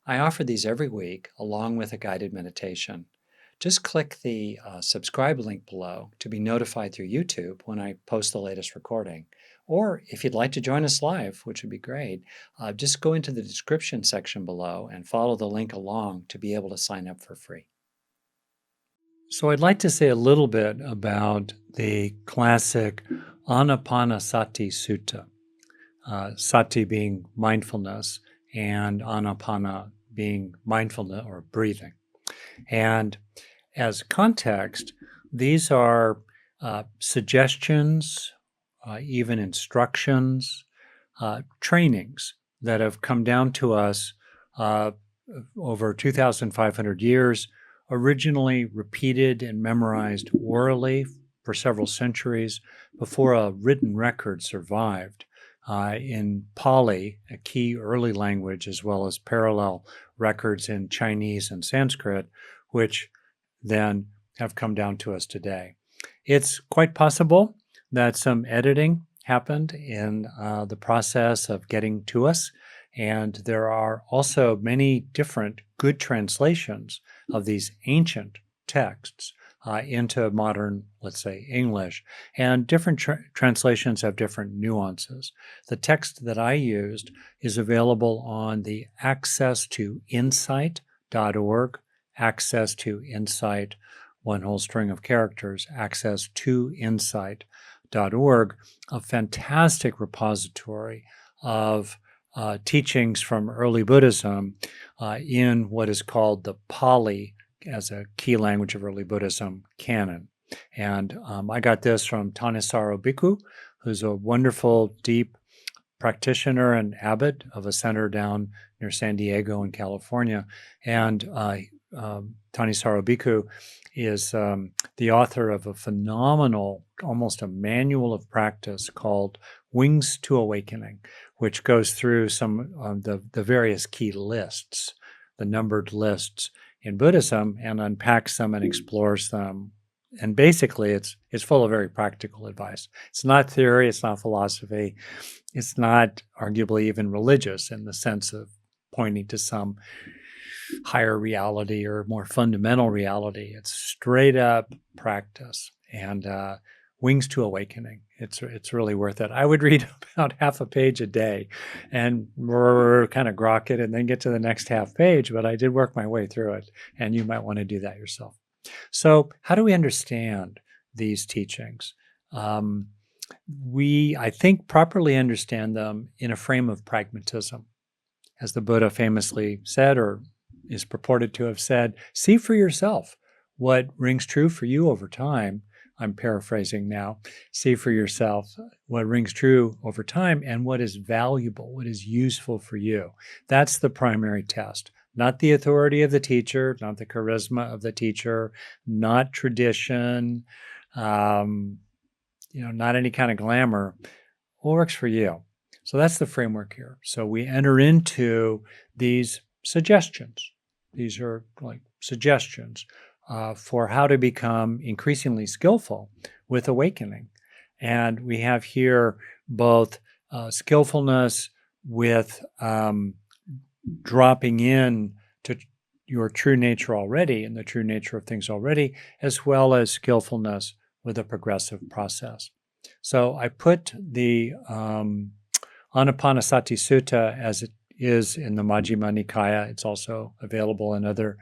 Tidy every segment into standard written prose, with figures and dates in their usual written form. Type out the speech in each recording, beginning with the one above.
I offer these every week along with a guided meditation. Just click the subscribe link below to be notified through YouTube when I post the latest recording. Or if you'd like to join us live, which would be great, just go into the description section below and follow the link along to be able to sign up for free. So I'd like to say a little bit about the classic Anapanasati Sutta. Sati being mindfulness and Anapana being mindfulness or breathing. And as context, these are suggestions, even instructions, trainings that have come down to us over 2,500 years, originally repeated and memorized orally for several centuries before a written record survived in Pali, a key early language, as well as parallel records in Chinese and Sanskrit, which then have come down to us today. It's quite possible that some editing happened in the process of getting to us, and there are also many different good translations of these ancient texts into modern, let's say, English. And different translations have different nuances. The text that I used is available on the Access to Insight.org, Access to Insight, one whole string of characters, Access to Insight.org, a fantastic repository of teachings from early Buddhism in what is called the Pali, as a key language of early Buddhism, canon. And I got this from Thanissaro Bhikkhu, who's a wonderful, deep practitioner and abbot of a center down near San Diego in California. And Thanissaro Bhikkhu is the author of a phenomenal, almost a manual of practice called Wings to Awakening, which goes through some of the various key lists, the numbered lists in Buddhism, and unpacks them and explores them. And basically, it's full of very practical advice. It's not theory, it's not philosophy, it's not arguably even religious in the sense of pointing to some higher reality or more fundamental reality. It's straight up practice and Wings to Awakening. It's really worth it. I would read about half a page a day and kind of grok it and then get to the next half page, but I did work my way through it, and you might want to do that yourself. So how do we understand these teachings? We, I think, properly understand them in a frame of pragmatism. As the Buddha famously said, or is purported to have said, see for yourself what rings true for you over time. I'm paraphrasing now. See for yourself what rings true over time and what is valuable, what is useful for you. That's the primary test. Not the authority of the teacher, not the charisma of the teacher, not tradition, not any kind of glamour. What works for you? So that's the framework here. So we enter into these suggestions. These are like suggestions for how to become increasingly skillful with awakening. And we have here both skillfulness with dropping in to your true nature already and the true nature of things already, as well as skillfulness with a progressive process. So I put the Anapanasati Sutta as it is in the Majjhima Nikaya. It's also available in other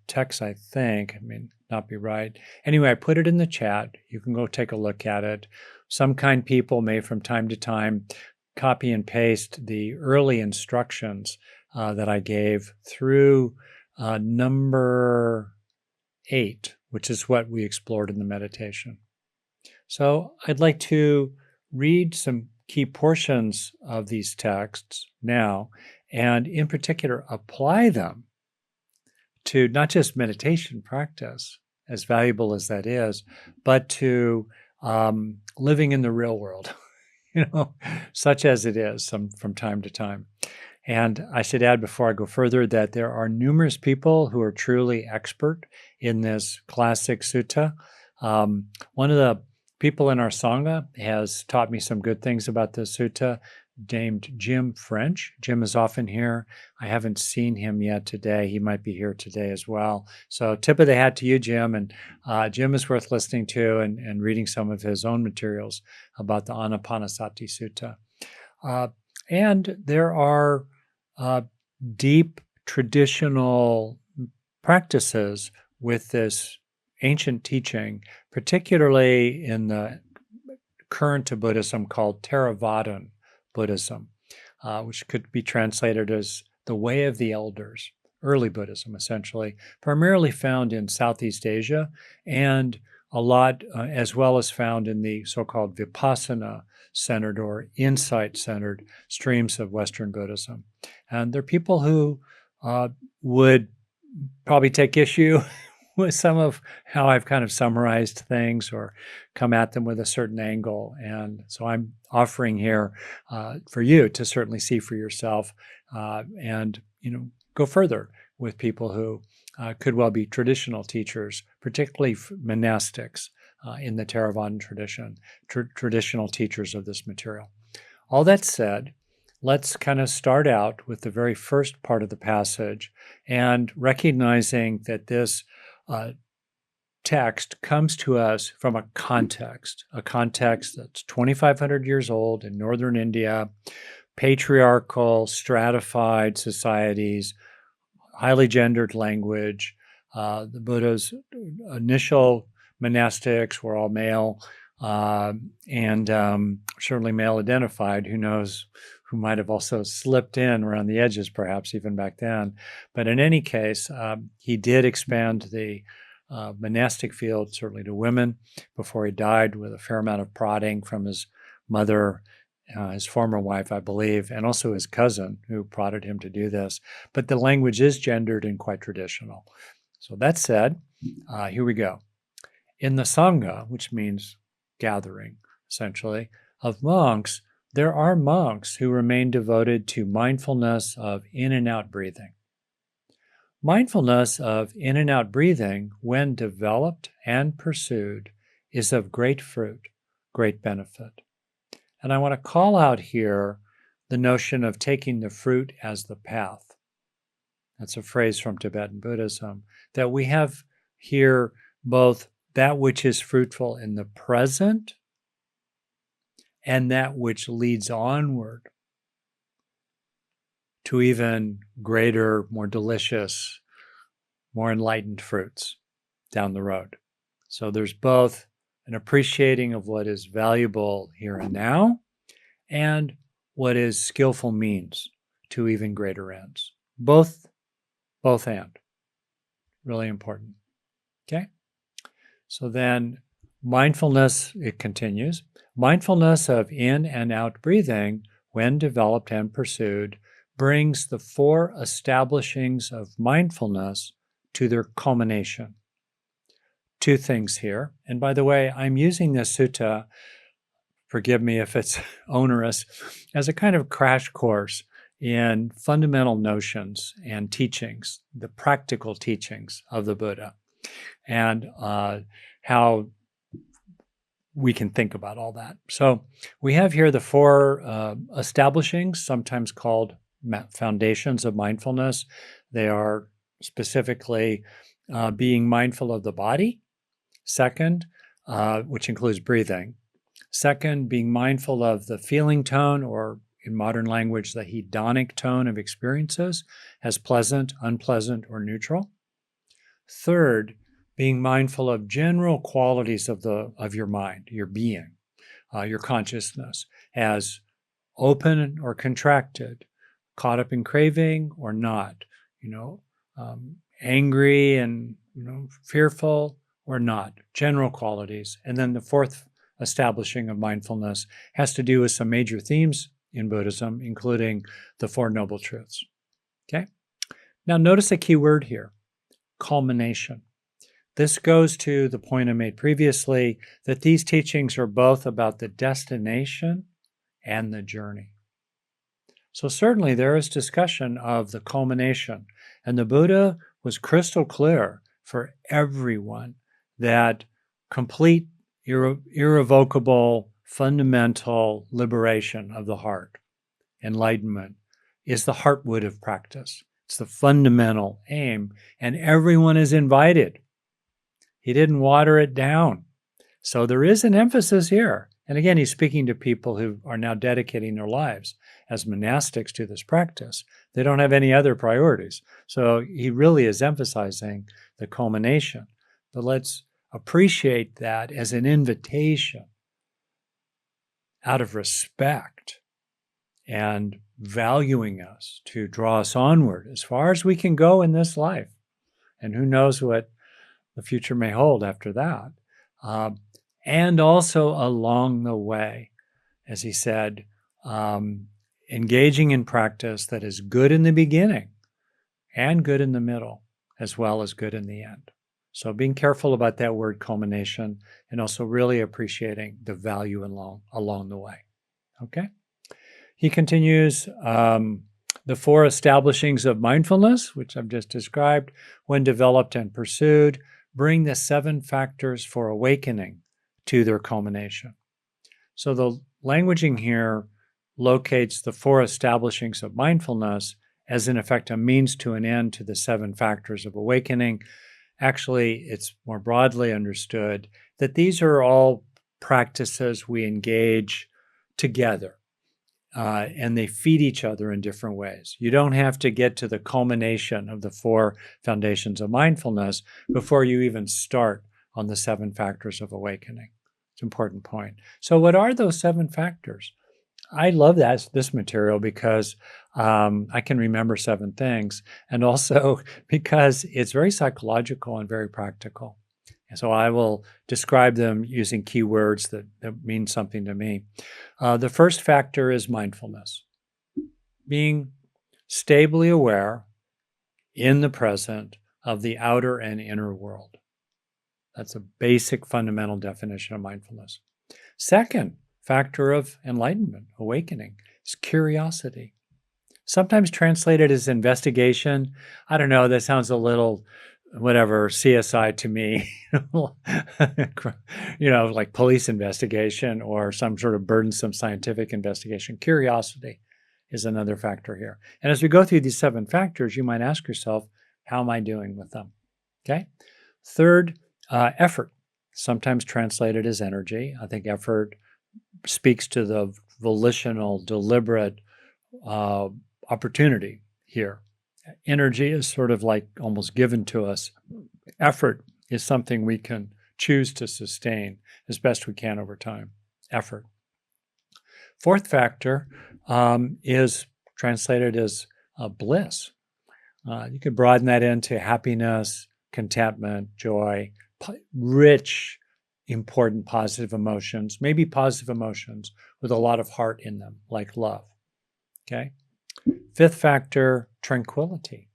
texts, I think. I mean, not be right. Anyway, I put it in the chat. You can go take a look at it. Some kind people may from time to time copy and paste the early instructions that I gave through number 8, which is what we explored in the meditation. So I'd like to read some key portions of these texts now, and in particular, apply them to not just meditation practice, as valuable as that is, but to living in the real world, such as it is from time to time. And I should add before I go further that there are numerous people who are truly expert in this classic sutta. One of the people in our Sangha has taught me some good things about this sutta. named Jim French. Jim is often here. I haven't seen him yet today. He might be here today as well. So tip of the hat to you, Jim. And Jim is worth listening to and reading some of his own materials about the Anapanasati Sutta. And there are deep traditional practices with this ancient teaching, particularly in the current to Buddhism called Theravadan Buddhism, which could be translated as the way of the elders, early Buddhism, essentially, primarily found in Southeast Asia and a lot as well as found in the so-called Vipassana-centered or insight-centered streams of Western Buddhism. And there are people who would probably take issue with some of how I've kind of summarized things or come at them with a certain angle. And so I'm offering here for you to certainly see for yourself and, go further with people who could well be traditional teachers, particularly monastics in the Theravadan tradition, traditional teachers of this material. All that said, let's kind of start out with the very first part of the passage and recognizing that this text comes to us from a context that's 2,500 years old in northern India, patriarchal, stratified societies, highly gendered language. The Buddha's initial monastics were all male and certainly male identified. Who knows who might have also slipped in around the edges, perhaps even back then. But in any case, he did expand the monastic field, certainly to women, before he died with a fair amount of prodding from his mother, his former wife, I believe, and also his cousin who prodded him to do this. But the language is gendered and quite traditional. So that said, here we go. In the Sangha, which means gathering, essentially, of monks, there are monks who remain devoted to mindfulness of in and out breathing. Mindfulness of in and out breathing, when developed and pursued, is of great fruit, great benefit. And I want to call out here the notion of taking the fruit as the path. That's a phrase from Tibetan Buddhism, that we have here both that which is fruitful in the present and that which leads onward to even greater, more delicious, more enlightened fruits down the road. So there's both an appreciating of what is valuable here and now and what is skillful means to even greater ends. Both and. Really important. Okay? So then mindfulness, it continues, mindfulness of in and out breathing, when developed and pursued, brings the four establishings of mindfulness to their culmination. Two things here. And by the way, I'm using this sutta, forgive me if it's onerous, as a kind of crash course in fundamental notions and teachings, the practical teachings of the Buddha, and how we can think about all that. So we have here the four establishings, sometimes called foundations of mindfulness. They are specifically being mindful of the body. Second, which includes breathing. Second, being mindful of the feeling tone, or in modern language, the hedonic tone of experiences, as pleasant, unpleasant, or neutral. Third, being mindful of general qualities of your mind, your being, your consciousness, as open or contracted, caught up in craving or not, angry and fearful or not, general qualities. And then the fourth establishing of mindfulness has to do with some major themes in Buddhism, including the Four Noble Truths. Okay? Now notice a key word here, culmination. This goes to the point I made previously, that these teachings are both about the destination and the journey. So certainly there is discussion of the culmination, and the Buddha was crystal clear for everyone that complete, irrevocable, fundamental liberation of the heart enlightenment, is the heartwood of practice. It's the fundamental aim, and everyone is invited. He didn't water it down. So there is an emphasis here. And again, he's speaking to people who are now dedicating their lives as monastics to this practice. They don't have any other priorities. So he really is emphasizing the culmination. But let's appreciate that as an invitation out of respect and valuing us to draw us onward as far as we can go in this life. And who knows what the future may hold after that. And also along the way, as he said, engaging in practice that is good in the beginning and good in the middle, as well as good in the end. So being careful about that word culmination and also really appreciating the value along the way. Okay? He continues, the 4 establishings of mindfulness, which I've just described, when developed and pursued, bring the 7 factors for awakening to their culmination. So the languaging here locates the 4 establishings of mindfulness as, in effect, a means to an end to the 7 factors of awakening. Actually, it's more broadly understood that these are all practices we engage together, and they feed each other in different ways. You don't have to get to the culmination of the 4 foundations of mindfulness before you even start on the 7 factors of awakening. It's an important point. So what are those 7 factors? I love this material because I can remember 7 things, and also because it's very psychological and very practical. And so I will describe them using keywords that mean something to me. The first factor is mindfulness, being stably aware in the present of the outer and inner world. That's a basic fundamental definition of mindfulness. Second factor of enlightenment, awakening, is curiosity. Sometimes translated as investigation. I don't know, that sounds a little, whatever, CSI to me, like police investigation or some sort of burdensome scientific investigation. Curiosity is another factor here. And as we go through these 7 factors, you might ask yourself, how am I doing with them? Okay. Third, effort, sometimes translated as energy. I think effort speaks to the volitional, deliberate opportunity here. Energy is sort of like almost given to us. Effort is something we can choose to sustain as best we can over time. Effort. Fourth factor is translated as bliss. You could broaden that into happiness, contentment, joy, rich, important positive emotions, maybe positive emotions with a lot of heart in them, like love. Okay? Fifth factor, tranquility.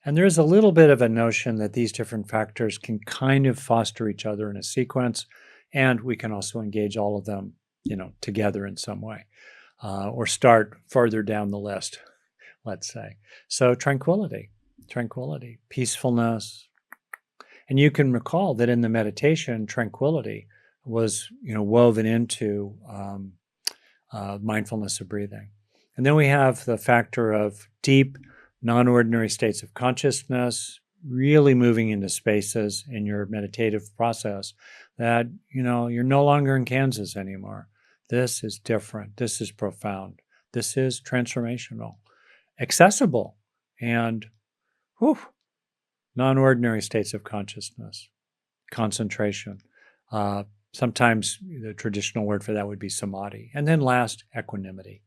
And there is a little bit of a notion that these different factors can kind of foster each other in a sequence, and we can also engage all of them, together in some way, or start further down the list, let's say. So tranquility, peacefulness. And you can recall that in the meditation, tranquility was, woven into mindfulness of breathing. And then we have the factor of deep, non-ordinary states of consciousness, really moving into spaces in your meditative process that, you're no longer in Kansas anymore. This is different. This is profound. This is transformational, accessible, and non-ordinary states of consciousness, concentration. Sometimes the traditional word for that would be samadhi. And then last, equanimity.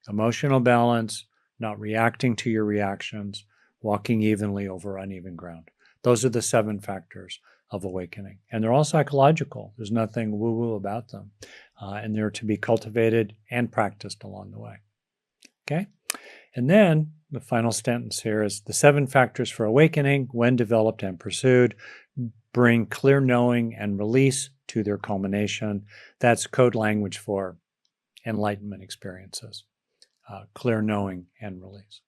Emotional balance, not reacting to your reactions, walking evenly over uneven ground. Those are the 7 factors of awakening. And they're all psychological. There's nothing woo-woo about them. And they're to be cultivated and practiced along the way. Okay? And then the final sentence here is the 7 factors for awakening, when developed and pursued, bring clear knowing and release to their culmination. That's code language for enlightenment experiences. Clear knowing and release.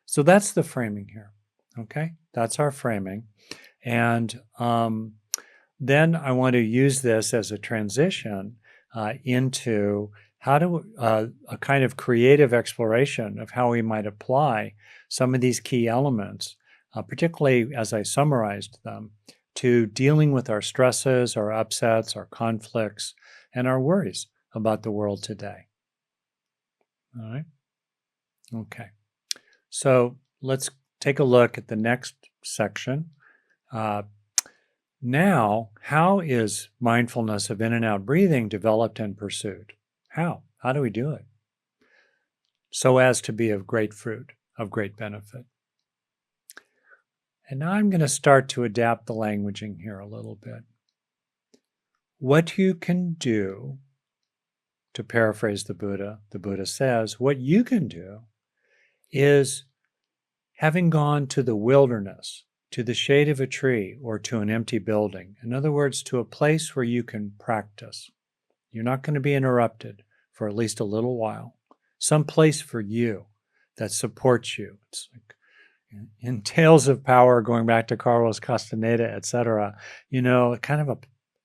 So that's the framing here. Okay? That's our framing. And then I want to use this as a transition into how do a kind of creative exploration of how we might apply some of these key elements, particularly as I summarized them, to dealing with our stresses, our upsets, our conflicts, and our worries about the world today. All right. Okay. So let's take a look at the next section. Now, how is mindfulness of in and out breathing developed and pursued? How? How do we do it? So as to be of great fruit, of great benefit. And now I'm going to start to adapt the languaging here a little bit. What you can do, to paraphrase the Buddha says, what you can do is, having gone to the wilderness, to the shade of a tree, or to an empty building, in other words, to a place where you can practice. You're not going to be interrupted for at least a little while. Some place for you that supports you. It's like in Tales of Power, going back to Carlos Castaneda, etc., kind of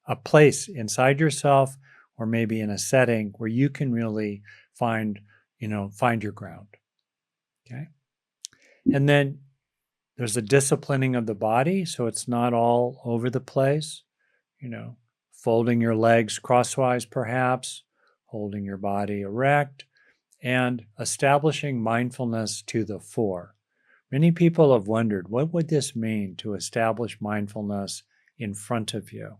a place inside yourself, or maybe in a setting where you can really find your ground. Okay. And then there's a disciplining of the body, so it's not all over the place, folding your legs crosswise perhaps, holding your body erect, and establishing mindfulness to the fore. Many people have wondered, what would this mean to establish mindfulness in front of you?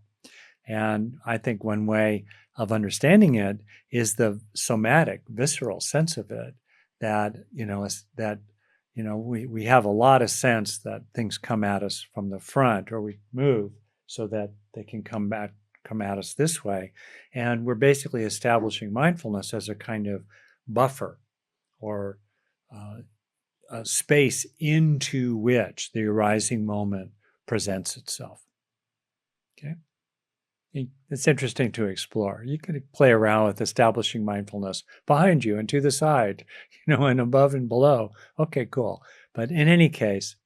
And I think one way of understanding it is the somatic, visceral sense of it, that, we have a lot of sense that things come at us from the front, or we move so that they can come at us this way. And we're basically establishing mindfulness as a kind of buffer, or a space into which the arising moment presents itself. Okay? It's interesting to explore. You can play around with establishing mindfulness behind you and to the side, and above and below. Okay, cool. But in any case,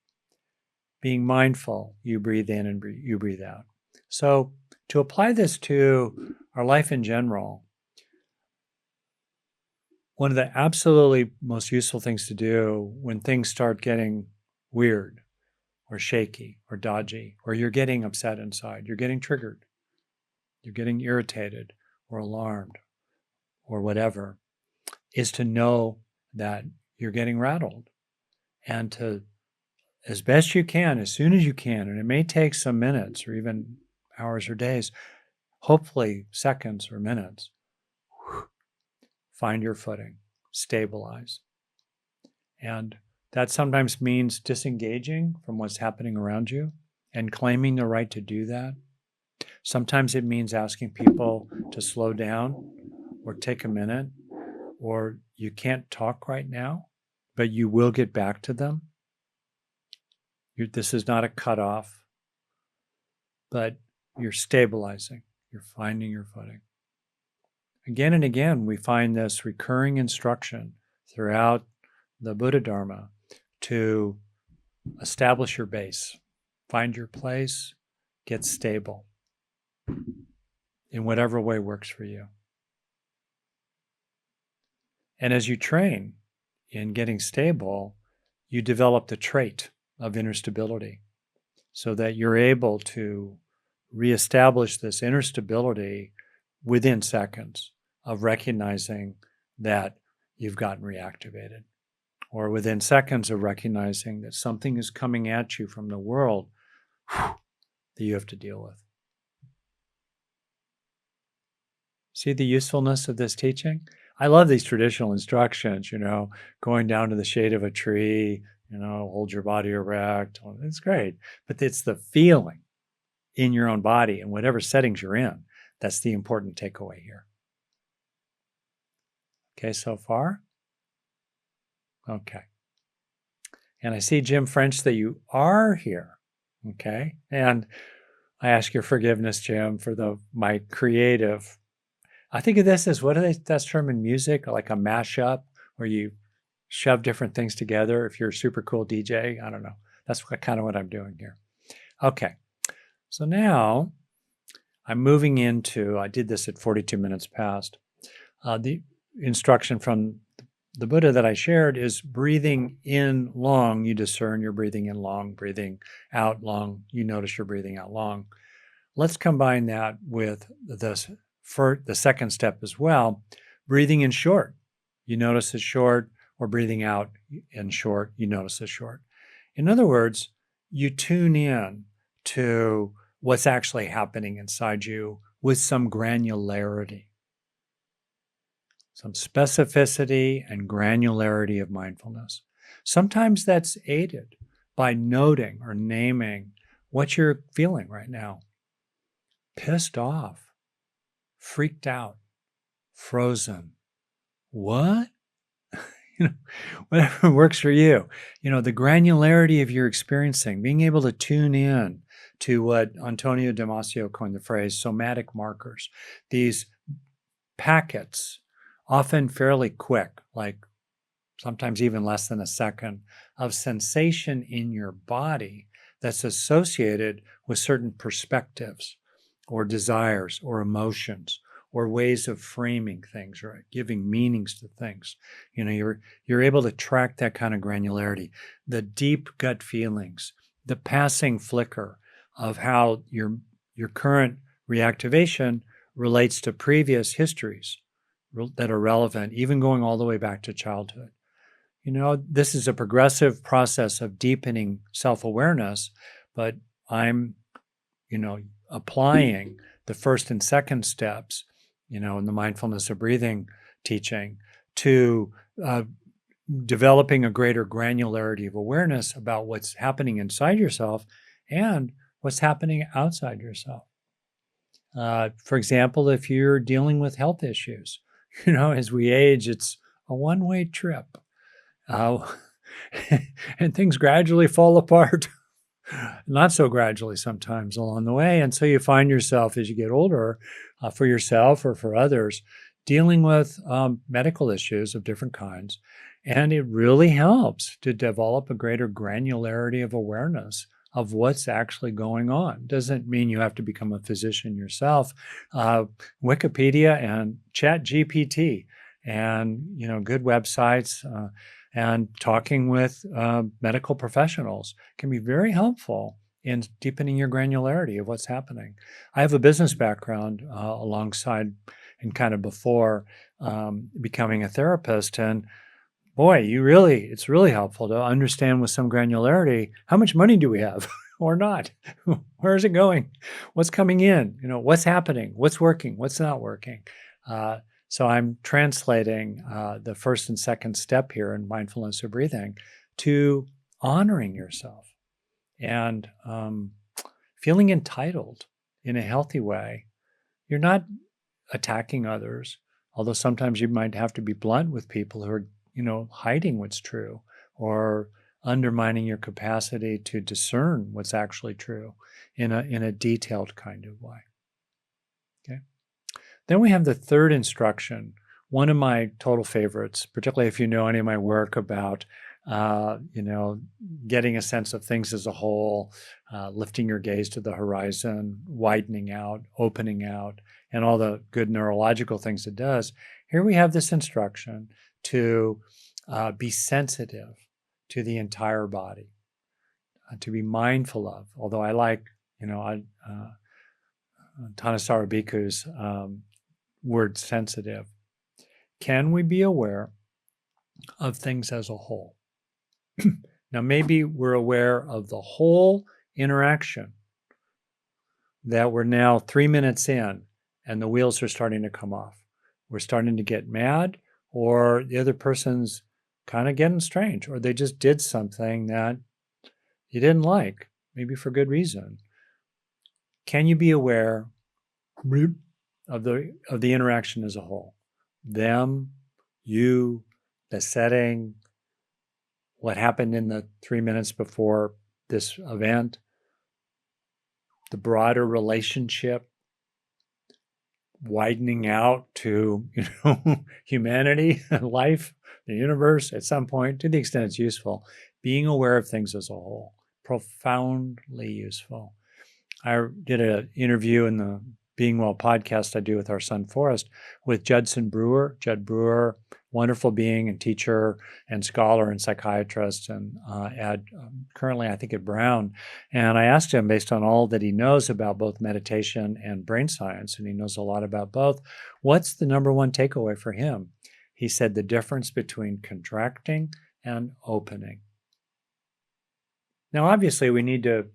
being mindful, you breathe in and you breathe out. So to apply this to our life in general, one of the absolutely most useful things to do when things start getting weird or shaky or dodgy, or you're getting upset inside, you're getting triggered, you're getting irritated or alarmed or whatever, is to know that you're getting rattled, and to, as best you can, as soon as you can, and it may take some minutes or even hours or days, hopefully seconds or minutes, find your footing, stabilize. And that sometimes means disengaging from what's happening around you and claiming the right to do that. Sometimes it means asking people to slow down or take a minute, or you can't talk right now, but you will get back to them. This is not a cutoff, but you're stabilizing. You're finding your footing. Again and again, we find this recurring instruction throughout the Buddha Dharma to establish your base, find your place, get stable in whatever way works for you. And as you train in getting stable, you develop the trait of inner stability, so that you're able to reestablish this inner stability within seconds of recognizing that you've gotten reactivated, or within seconds of recognizing that something is coming at you from the world that you have to deal with. See the usefulness of this teaching? I love these traditional instructions, going down to the shade of a tree, hold your body erect. It's great. But it's the feeling in your own body and whatever settings you're in. That's the important takeaway here. Okay, so far? Okay. And I see, Jim French, that you are here. Okay. And I ask your forgiveness, Jim, for my creative. I think of this as, that's term in music, like a mashup, where you shove different things together. If you're a super cool DJ, I don't know. That's kind of what I'm doing here. Okay. So now I'm moving into, I did this at 42 minutes past. instruction from the Buddha that I shared is breathing in long, you discern you're breathing in long, breathing out long, you notice you're breathing out long. Let's combine that with the second step as well, breathing in short. You notice it's short, or breathing out in short, you notice it's short. In other words, you tune in to what's actually happening inside you with some granularity, some specificity and granularity of mindfulness. Sometimes that's aided by noting or naming what you're feeling right now. Pissed off, freaked out, frozen. What? Whatever works for you. The granularity of your experiencing, being able to tune in to what Antonio Damasio coined the phrase somatic markers, these packets, often fairly quick, like sometimes even less than a second, of sensation in your body that's associated with certain perspectives or desires or emotions or ways of framing things, right? Giving meanings to things. You're able to track that kind of granularity, the deep gut feelings, the passing flicker of how your current reactivation relates to previous histories that are relevant, even going all the way back to childhood. This is a progressive process of deepening self-awareness, but I'm, applying the first and second steps, in the mindfulness of breathing teaching to developing a greater granularity of awareness about what's happening inside yourself and what's happening outside yourself. For example, if you're dealing with health issues, as we age, it's a one-way trip. And things gradually fall apart, not so gradually sometimes along the way. And so you find yourself as you get older, for yourself or for others, dealing with medical issues of different kinds. And it really helps to develop a greater granularity of awareness of what's actually going on. Doesn't mean you have to become a physician yourself. Wikipedia and ChatGPT and good websites and talking with medical professionals can be very helpful in deepening your granularity of what's happening. I have a business background alongside and kind of before becoming a therapist, and boy, it's really helpful to understand with some granularity, how much money do we have or not? Where is it going? What's coming in? What's happening? What's working? What's not working? So I'm translating the first and second step here in mindfulness of breathing to honoring yourself and feeling entitled in a healthy way. You're not attacking others, although sometimes you might have to be blunt with people who are hiding what's true or undermining your capacity to discern what's actually true in a detailed kind of way. Okay. Then we have the third instruction, one of my total favorites, particularly if you know any of my work about, getting a sense of things as a whole, lifting your gaze to the horizon, widening out, opening out, and all the good neurological things it does. Here we have this instruction to be sensitive to the entire body, to be mindful of, although I like, Thanissaro Bhikkhu's word sensitive. Can we be aware of things as a whole? Now, maybe we're aware of the whole interaction that we're now 3 minutes in and the wheels are starting to come off. We're starting to get mad, or the other person's kind of getting strange, or they just did something that you didn't like, maybe for good reason. Can you be aware of the interaction as a whole? Them, you, the setting, what happened in the 3 minutes before this event, the broader relationship, widening out to humanity, life, the universe at some point, to the extent it's useful. Being aware of things as a whole, profoundly useful. I did an interview in the Being Well podcast I do with our son Forrest, with Jud Brewer, wonderful being and teacher and scholar and psychiatrist, and currently I think at Brown. And I asked him, based on all that he knows about both meditation and brain science, and he knows a lot about both, what's the number one takeaway for him? He said the difference between contracting and opening. Now, obviously, we need to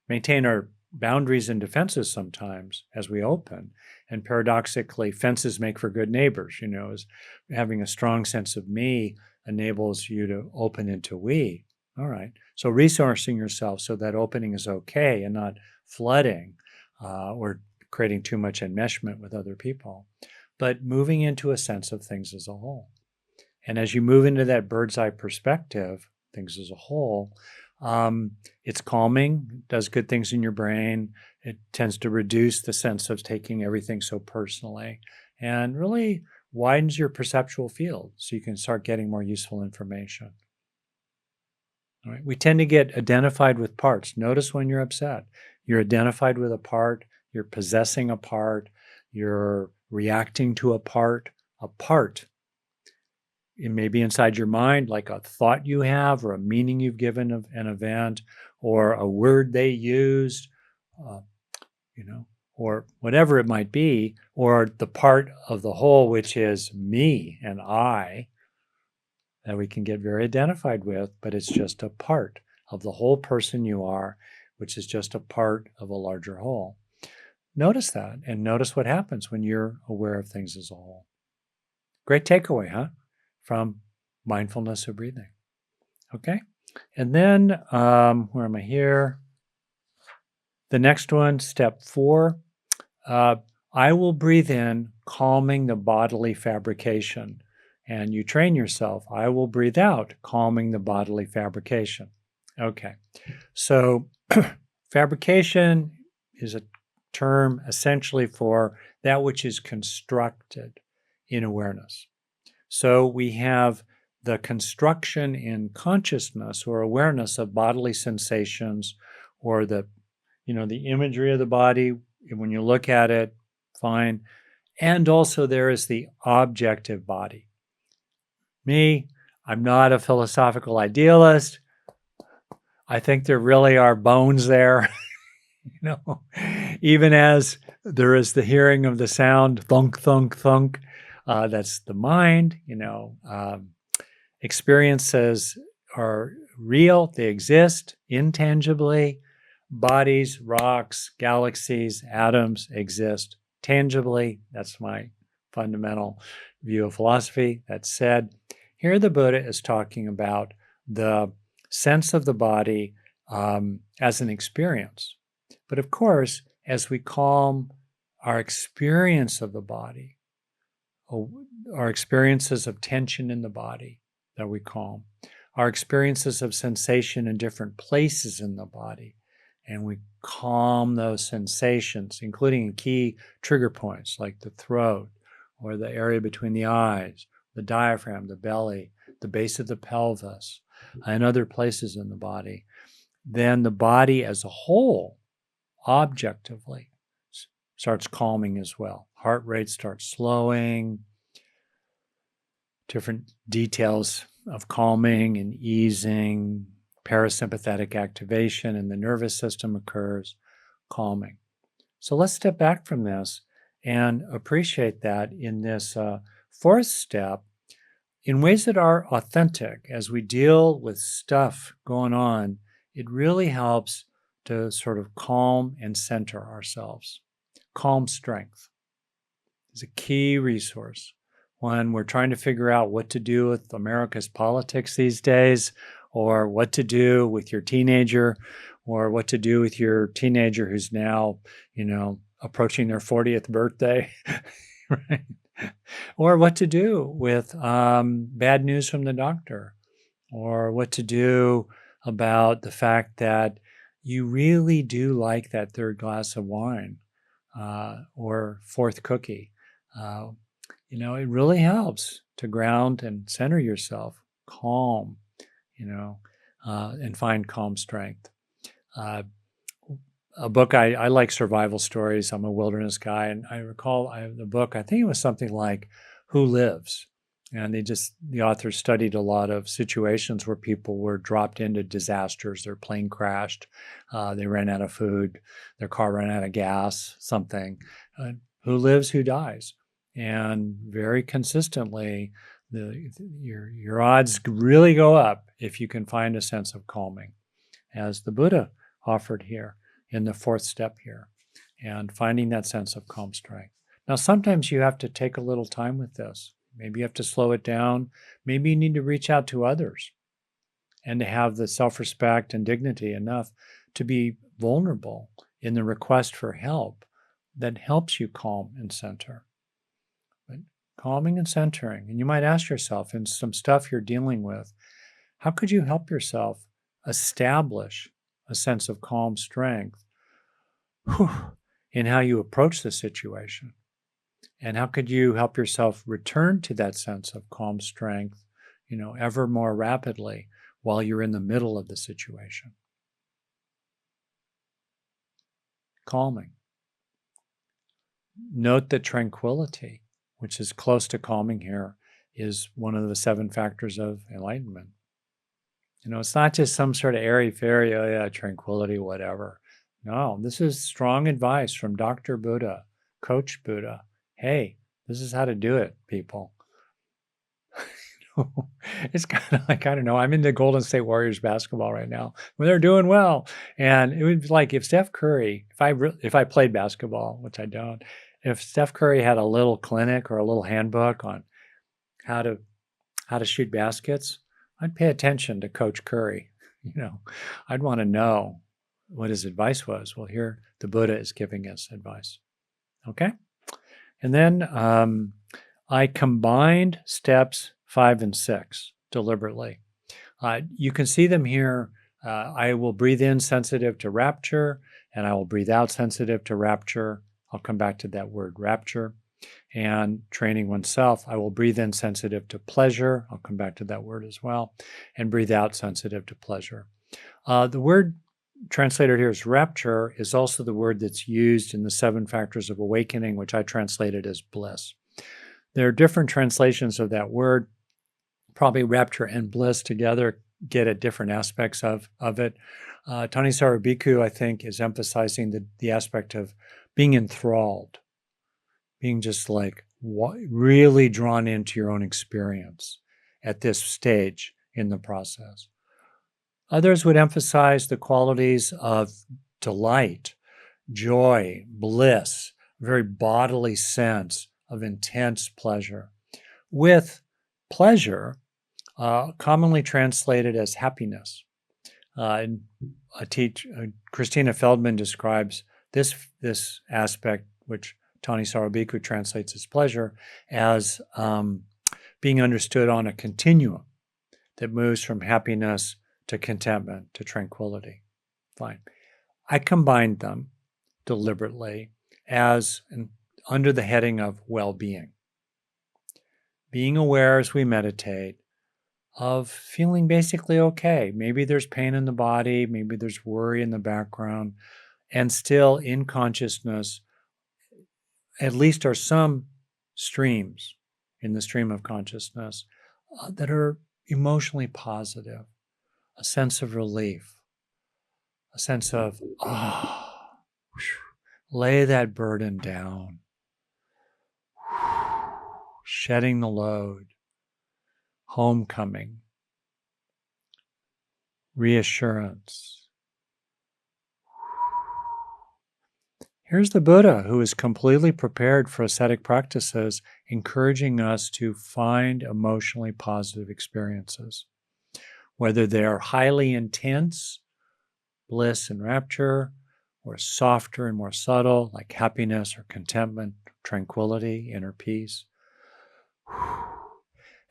maintain our boundaries and defenses sometimes as we open. And paradoxically, fences make for good neighbors, as having a strong sense of me enables you to open into we. All right. So resourcing yourself so that opening is okay and not flooding or creating too much enmeshment with other people, but moving into a sense of things as a whole. And as you move into that bird's eye perspective, things as a whole, it's calming, does good things in your brain. It tends to reduce the sense of taking everything so personally and really widens your perceptual field so you can start getting more useful information. All right. We tend to get identified with parts. Notice when you're upset, you're identified with a part, you're possessing a part, you're reacting to a part. It may be inside your mind, like a thought you have or a meaning you've given of an event or a word they used, or whatever it might be, or the part of the whole, which is me and I, that we can get very identified with, but it's just a part of the whole person you are, which is just a part of a larger whole. Notice that and notice what happens when you're aware of things as a whole. Great takeaway, huh? From Mindfulness of Breathing. Okay. And then, where am I here? The next one, step 4, I will breathe in, calming the bodily fabrication. And you train yourself, I will breathe out, calming the bodily fabrication. Okay. So fabrication is a term essentially for that which is constructed in awareness. So we have the construction in consciousness or awareness of bodily sensations or the imagery of the body. When you look at it, fine. And also there is the objective body. Me, I'm not a philosophical idealist. I think there really are bones there. Even as there is the hearing of the sound, thunk, thunk, thunk. That's the mind. Experiences are real. They exist intangibly. Bodies, rocks, galaxies, atoms exist tangibly. That's my fundamental view of philosophy. That said, here the Buddha is talking about the sense of the body as an experience. But of course, as we calm our experience of the body, our experiences of tension in the body that we calm, our experiences of sensation in different places in the body, and we calm those sensations, including key trigger points like the throat or the area between the eyes, the diaphragm, the belly, the base of the pelvis, and other places in the body, then the body as a whole, objectively, starts calming as well. Heart rate starts slowing, different details of calming and easing, parasympathetic activation in the nervous system occurs, calming. So let's step back from this and appreciate that in this fourth step in ways that are authentic. As we deal with stuff going on, it really helps to sort of calm and center ourselves. Calm strength is a key resource when we're trying to figure out what to do with America's politics these days, or what to do with your teenager, or what to do with your teenager who's now, approaching their 40th birthday, right? Or what to do with bad news from the doctor, or what to do about the fact that you really do like that third glass of wine or fourth cookie. It really helps to ground and center yourself, calm, and find calm strength. a book. I like survival stories. I'm a wilderness guy, and I recall the book. I think it was something like "Who Lives," and the author studied a lot of situations where people were dropped into disasters. Their plane crashed, they ran out of food, their car ran out of gas, something. Who lives? Who dies? And very consistently, your odds really go up if you can find a sense of calming, as the Buddha offered here in the fourth step here, and finding that sense of calm strength. Now, sometimes you have to take a little time with this. Maybe you have to slow it down. Maybe you need to reach out to others and to have the self-respect and dignity enough to be vulnerable in the request for help that helps you calm and center. But calming and centering, and you might ask yourself, in some stuff you're dealing with, how could you help yourself establish a sense of calm strength in how you approach the situation? And how could you help yourself return to that sense of calm strength, ever more rapidly while you're in the middle of the situation? Calming. Note that tranquility, which is close to calming here, is one of the 7 factors of enlightenment. It's not just some sort of airy-fairy, oh yeah, tranquility, whatever. No, this is strong advice from Dr. Buddha, Coach Buddha. Hey, this is how to do it, people. It's kind of like, I don't know, I'm into Golden State Warriors basketball right now. Well, they're doing well. And it would be like if Steph Curry, if I played basketball, which I don't, if Steph Curry had a little clinic or a little handbook on how to shoot baskets, I'd pay attention to Coach Curry. I'd want to know what his advice was. Well, here the Buddha is giving us advice. Okay? And then I combined steps 5 and 6 deliberately. You can see them here. I will breathe in sensitive to rapture, and I will breathe out sensitive to rapture. I'll come back to that word, rapture. And training oneself, I will breathe in sensitive to pleasure. I'll come back to that word as well. And breathe out sensitive to pleasure. The word translated here as rapture is also the word that's used in the 7 factors of awakening, which I translated as bliss. There are different translations of that word. Probably rapture and bliss together get at different aspects of it. Tanisaru Bhikkhu, I think, is emphasizing the aspect of being enthralled, being just like really drawn into your own experience at this stage in the process. Others would emphasize the qualities of delight, joy, bliss, a very bodily sense of intense pleasure, with pleasure commonly translated as happiness. Christina Feldman describes this aspect, which Tanisaru Bhikkhu translates as pleasure, as being understood on a continuum that moves from happiness to contentment to tranquility. Fine. I combined them deliberately under the heading of well-being. Being aware as we meditate of feeling basically okay. Maybe there's pain in the body, maybe there's worry in the background, and still in consciousness, at least are some streams in the stream of consciousness that are emotionally positive, a sense of relief, a sense of, lay that burden down, shedding the load, homecoming, reassurance. Here's the Buddha, who is completely prepared for ascetic practices, encouraging us to find emotionally positive experiences, whether they are highly intense, bliss and rapture, or softer and more subtle, like happiness or contentment, tranquility, inner peace.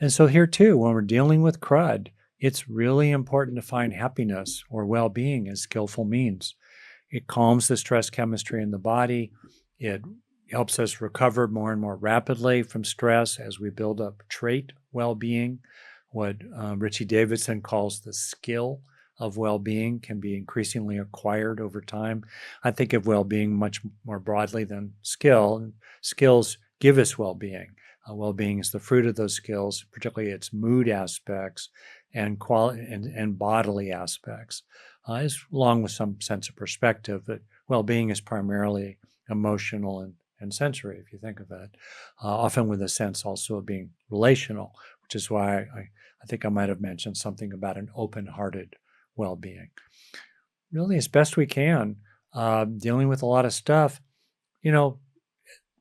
And so here too, when we're dealing with crud, it's really important to find happiness or well-being as skillful means. It calms the stress chemistry in the body. It helps us recover more and more rapidly from stress as we build up trait well-being, what Richie Davidson calls the skill of well-being can be increasingly acquired over time. I think of well-being much more broadly than skill. Skills give us well-being. Well-being is the fruit of those skills, particularly its mood aspects and and bodily aspects, along with some sense of perspective that well-being is primarily emotional and sensory, if you think of it, often with a sense also of being relational, which is why I think I might have mentioned something about an open-hearted well-being. Really, as best we can, dealing with a lot of stuff,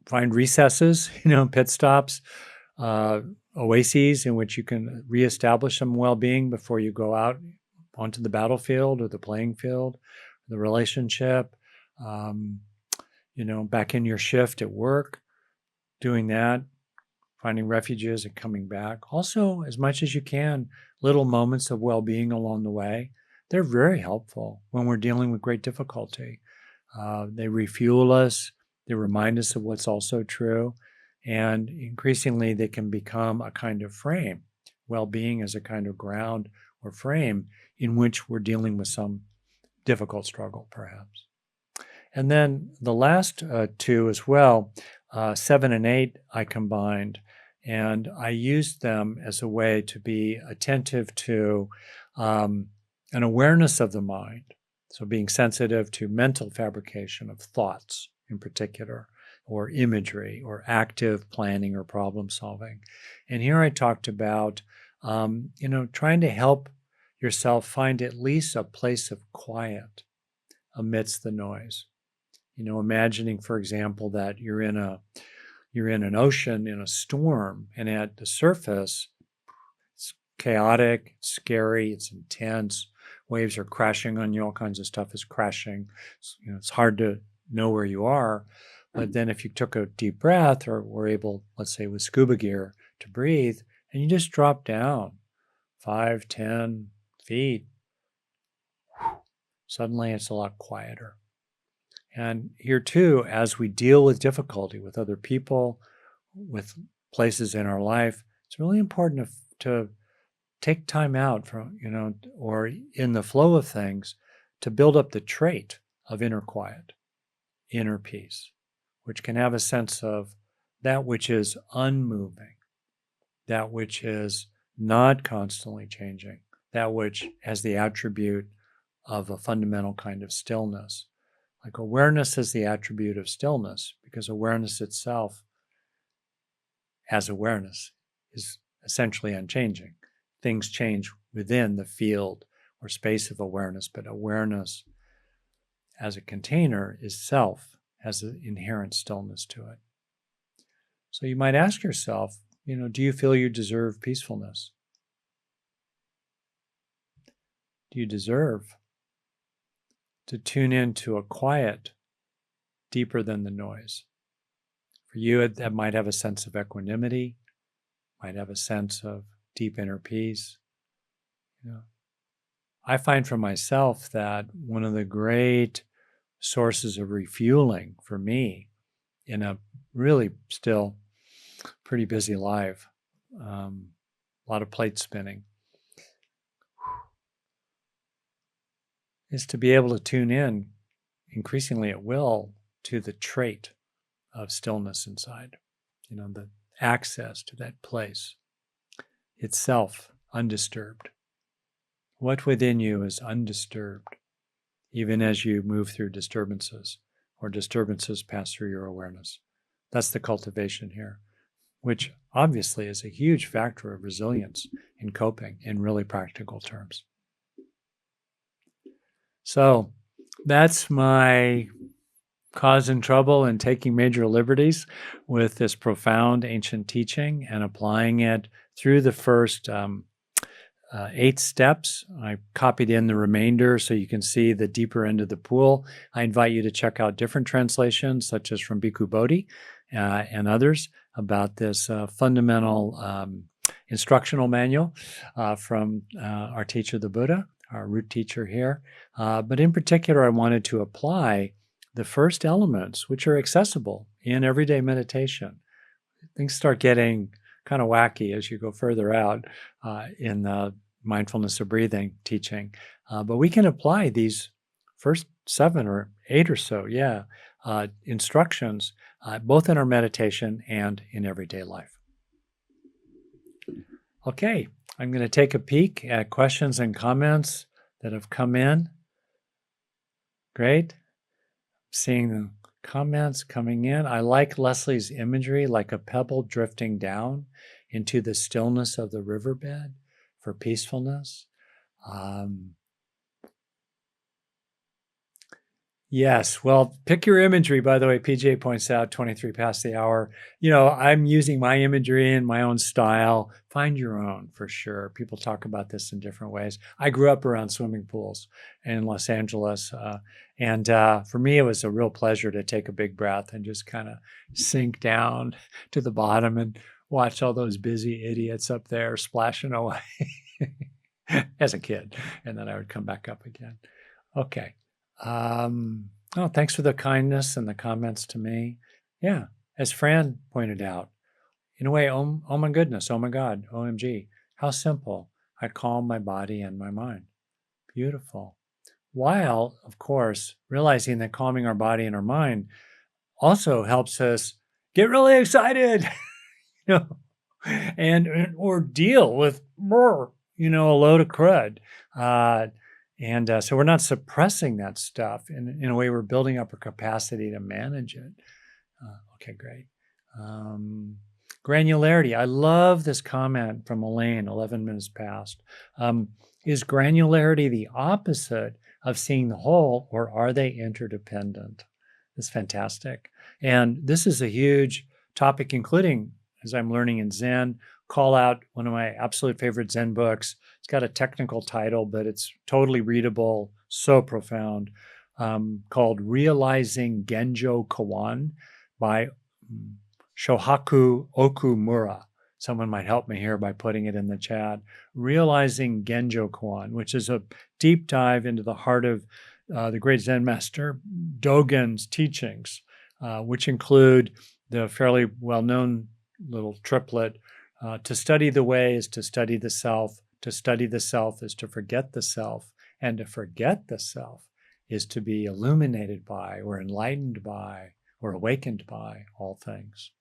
find recesses, pit stops, oases in which you can reestablish some well-being before you go out onto the battlefield or the playing field, the relationship, back in your shift at work, doing that, finding refuges and coming back. Also, as much as you can, little moments of well-being along the way. They're very helpful when we're dealing with great difficulty. They refuel us. They remind us of what's also true. And increasingly, they can become a kind of frame. Well-being as a kind of ground or frame in which we're dealing with some difficult struggle, perhaps. And then the last two as well, 7 and 8, I combined, and I used them as a way to be attentive to an awareness of the mind. So being sensitive to mental fabrication of thoughts in particular, or imagery, or active planning or problem solving. And here I talked about, trying to help yourself find at least a place of quiet amidst the noise. Imagining, for example, that you're in an ocean in a storm, and at the surface, it's chaotic, it's scary, it's intense. Waves are crashing on you. All kinds of stuff is crashing. It's hard to know where you are. But then if you took a deep breath, or were able, let's say with scuba gear, to breathe, and you just drop down 5, 10 feet, suddenly it's a lot quieter. And here too, as we deal with difficulty with other people, with places in our life, it's really important to take time out from, or in the flow of things, to build up the trait of inner quiet, inner peace, which can have a sense of that which is unmoving, that which is not constantly changing, that which has the attribute of a fundamental kind of stillness. Like awareness is the attribute of stillness, because awareness itself, as awareness, is essentially unchanging. Things change within the field or space of awareness, but awareness as a container is self, has an inherent stillness to it. So you might ask yourself, do you feel you deserve peacefulness? Do you deserve to tune into a quiet deeper than the noise? For you, that might have a sense of equanimity, might have a sense of deep inner peace. I find for myself that one of the great sources of refueling for me in a really still pretty busy life, a lot of plate spinning, is to be able to tune in increasingly at will to the trait of stillness inside, the access to that place, itself undisturbed. What within you is undisturbed, even as you move through disturbances, or disturbances pass through your awareness? That's the cultivation here, which obviously is a huge factor of resilience in coping in really practical terms. So that's my cause and trouble in taking major liberties with this profound ancient teaching and applying it through the first 8 steps. I copied in the remainder so you can see the deeper end of the pool. I invite you to check out different translations, such as from Bhikkhu Bodhi and others, about this fundamental instructional manual from our teacher, the Buddha, our root teacher here. But in particular, I wanted to apply the first elements, which are accessible in everyday meditation. Things start getting kind of wacky as you go further out in the Mindfulness of Breathing teaching. But we can apply these first 7 or 8 or so, instructions, both in our meditation and in everyday life. Okay, I'm going to take a peek at questions and comments that have come in. Great. Seeing the comments coming in. I like Leslie's imagery, like a pebble drifting down into the stillness of the riverbed for peacefulness. Yes, well, pick your imagery, by the way. PJ points out 23 past the hour. I'm using my imagery in my own style. Find your own for sure. People talk about this in different ways. I grew up around swimming pools in Los Angeles. And for me, it was a real pleasure to take a big breath and just kind of sink down to the bottom and watch all those busy idiots up there splashing away as a kid. And then I would come back up again. Okay. Thanks for the kindness and the comments to me. Yeah, as Fran pointed out, in a way, oh my goodness, oh my God, OMG, how simple. I calm my body and my mind. Beautiful. While, of course, realizing that calming our body and our mind also helps us get really excited, or deal with a load of crud. So we're not suppressing that stuff. In a way, we're building up our capacity to manage it. Okay, great. Granularity. I love this comment from Elaine, 11 minutes past. Is granularity the opposite of seeing the whole, or are they interdependent? It's fantastic. And this is a huge topic, including, as I'm learning in Zen, call out one of my absolute favorite Zen books. It's got a technical title, but it's totally readable, so profound, called Realizing Genjo Koan by Shohaku Okumura. Someone might help me here by putting it in the chat. Realizing Genjo Koan, which is a deep dive into the heart of the great Zen master Dogen's teachings, which include the fairly well-known little triplet, to study the way is to study the self. To study the self is to forget the self. And to forget the self is to be illuminated by or enlightened by or awakened by all things.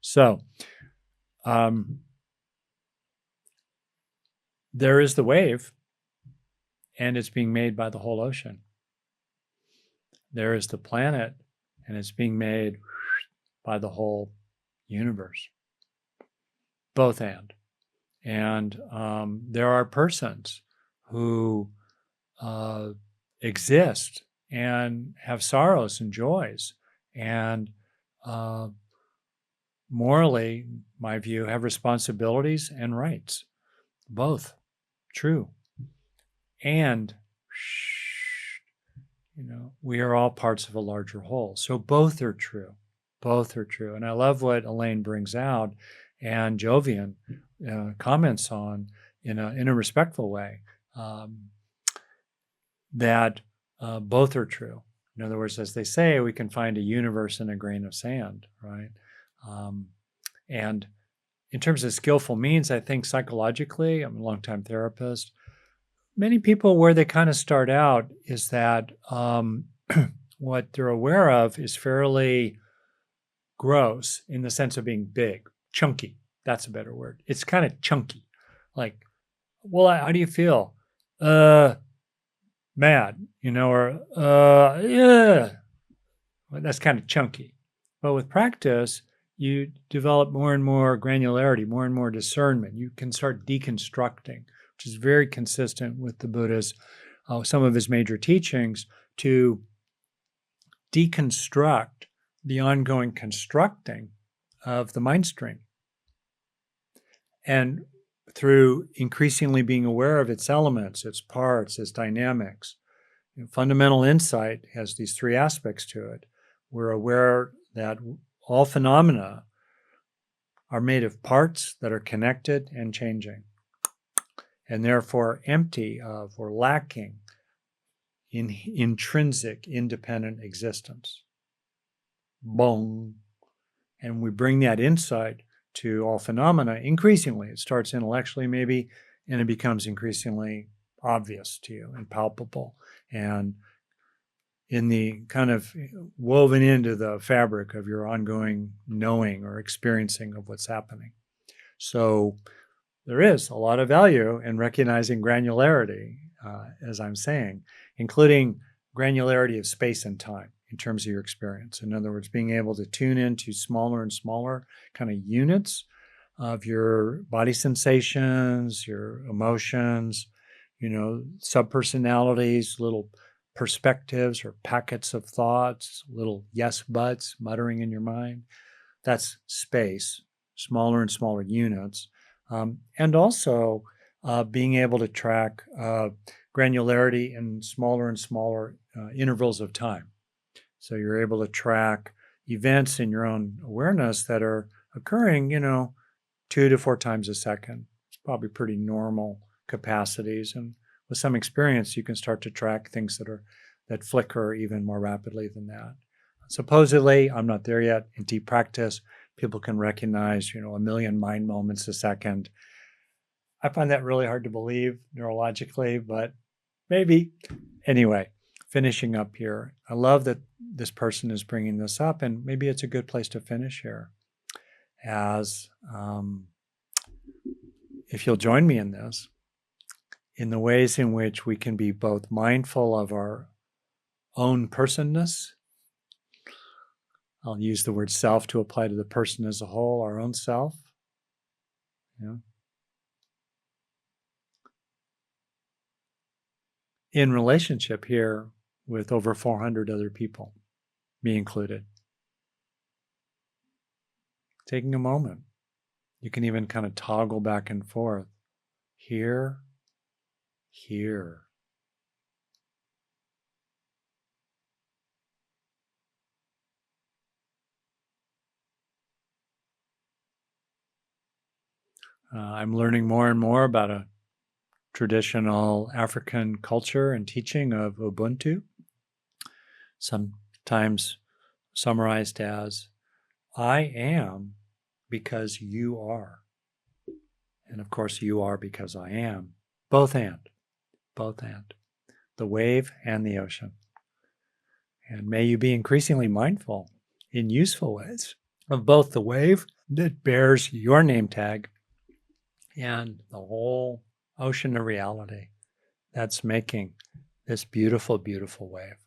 So, there is the wave, and it's being made by the whole ocean. There is the planet, and it's being made by the whole universe. Both and. And there are persons who exist and have sorrows and joys, and morally, my view, have responsibilities and rights. Both true. And we are all parts of a larger whole. So both are true. Both are true. And I love what Elaine brings out and Jovian comments on in a respectful way, that both are true. In other words, as they say, we can find a universe in a grain of sand, right? And in terms of skillful means, I think psychologically, I'm a longtime therapist, many people where they kind of start out is that what they're aware of is fairly gross in the sense of being big, chunky. That's a better word. It's kind of chunky. Like, well, how do you feel? Mad, or yeah. Well, that's kind of chunky. But with practice, you develop more and more granularity, more and more discernment. You can start deconstructing, which is very consistent with the Buddha's, some of his major teachings, to deconstruct the ongoing constructing of the mind stream. And through increasingly being aware of its elements, its parts, its dynamics. Fundamental insight has these three aspects to it. We're aware that all phenomena are made of parts that are connected and changing, and therefore empty of or lacking in intrinsic independent existence. Boom. And we bring that insight to all phenomena increasingly. It starts intellectually maybe, and it becomes increasingly obvious to you and palpable and in the kind of woven into the fabric of your ongoing knowing or experiencing of what's happening. So there is a lot of value in recognizing granularity, as I'm saying, including granularity of space and time in terms of your experience. In other words, being able to tune into smaller and smaller kind of units of your body sensations, your emotions, subpersonalities, little perspectives or packets of thoughts, little yes buts muttering in your mind. That's space, smaller and smaller units. And also being able to track granularity in smaller and smaller intervals of time. So you're able to track events in your own awareness that are occurring, 2 to 4 times a second. It's probably pretty normal capacities. And with some experience, you can start to track things that flicker even more rapidly than that. Supposedly, I'm not there yet, in deep practice, people can recognize, 1 million mind moments a second. I find that really hard to believe neurologically, but maybe. Anyway, finishing up here. I love that this person is bringing this up, and maybe it's a good place to finish here. As if you'll join me in this, in the ways in which we can be both mindful of our own personness. I'll use the word self to apply to the person as a whole, our own self. In relationship here with over 400 other people, me included. Taking a moment. You can even kind of toggle back and forth. Here, here. I'm learning more and more about a traditional African culture and teaching of Ubuntu, sometimes summarized as, I am because you are. And of course, you are because I am. Both and. The wave and the ocean. And may you be increasingly mindful in useful ways of both the wave that bears your name tag and the whole ocean of reality that's making this beautiful, beautiful wave.